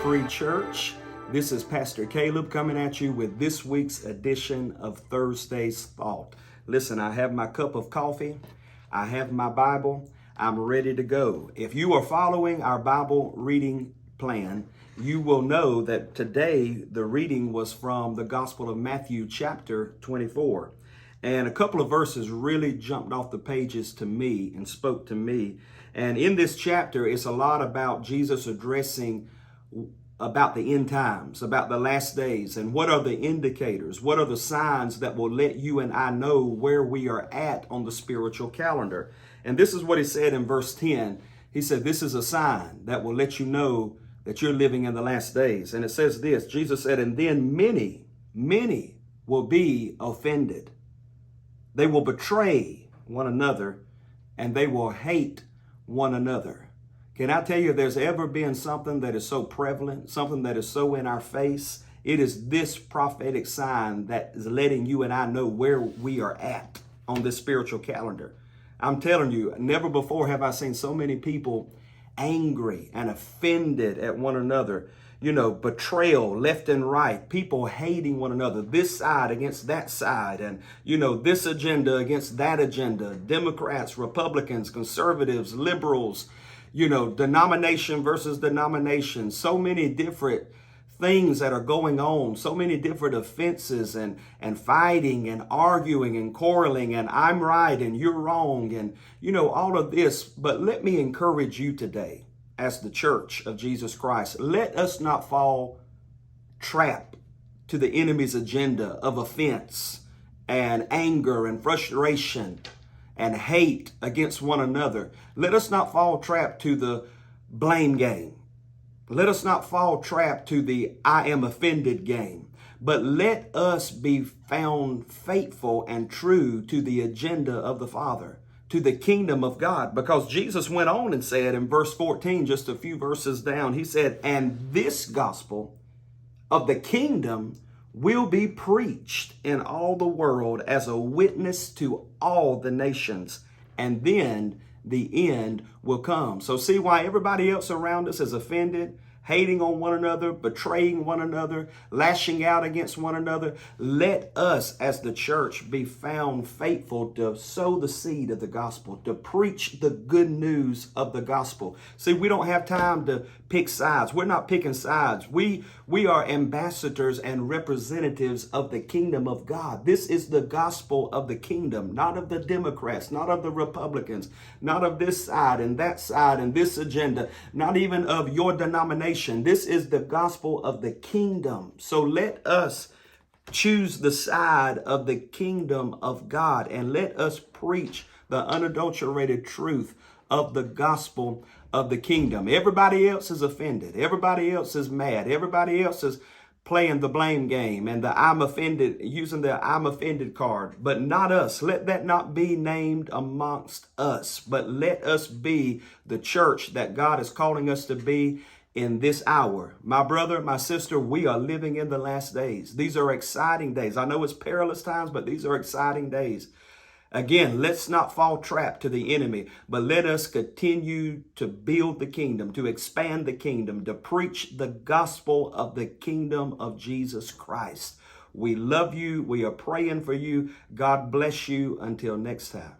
Free Church. This is Pastor Caleb coming at you with this week's edition of Thursday's Thought. Listen, I have my cup of coffee. I have my Bible. I'm ready to go. If you are following our Bible reading plan, you will know that today the reading was from the Gospel of Matthew chapter 24. And a couple of verses really jumped off the pages to me and spoke to me. And in this chapter, it's a lot about Jesus addressing about the end times, about the last days, and what are the indicators, what are the signs that will let you and I know where we are at on the spiritual calendar. And this is what he said in verse 10. He said, this is a sign that will let you know that you're living in the last days. And it says this, Jesus said, and then many will be offended. They will betray one another and they will hate one another. Can I tell you, if there's ever been something that is so prevalent, something that is so in our face, it is this prophetic sign that is letting you and I know where we are at on this spiritual calendar. I'm telling you, never before have I seen so many people angry and offended at one another. You know, betrayal left and right, people hating one another, this side against that side, and, you know, this agenda against that agenda, Democrats, Republicans, conservatives, liberals, you know, denomination versus denomination, so many different things that are going on, so many different offenses and fighting and arguing and quarreling and I'm right and you're wrong and, you know, all of this. But let me encourage you today as the Church of Jesus Christ, let us not fall trap to the enemy's agenda of offense and anger and frustration and hate against one another. Let us not fall trap to the blame game. Let us not fall trap to the I am offended game, but let us be found faithful and true to the agenda of the Father, to the kingdom of God, because Jesus went on and said in verse 14, just a few verses down, he said, and this gospel of the kingdom will be preached in all the world as a witness to all the nations, and then the end will come. So see why everybody else around us is offended, hating on one another, betraying one another, lashing out against one another. Let us as the church be found faithful to sow the seed of the gospel, to preach the good news of the gospel. See, we don't have time to pick sides. We're not picking sides. We are ambassadors and representatives of the kingdom of God. This is the gospel of the kingdom, not of the Democrats, not of the Republicans, not of this side and this agenda, not even of your denomination. This is the gospel of the kingdom. So let us choose the side of the kingdom of God and let us preach the unadulterated truth of the gospel of the kingdom. Everybody else is offended. Everybody else is mad. Everybody else is playing the blame game and the I'm offended, using the I'm offended card, but not us. Let that not be named amongst us, but let us be the church that God is calling us to be in this hour. My brother, my sister, we are living in the last days. These are exciting days. I know it's perilous times, but these are exciting days. Again, let's not fall trap to the enemy, but let us continue to build the kingdom, to expand the kingdom, to preach the gospel of the kingdom of Jesus Christ. We love you. We are praying for you. God bless you. Until next time.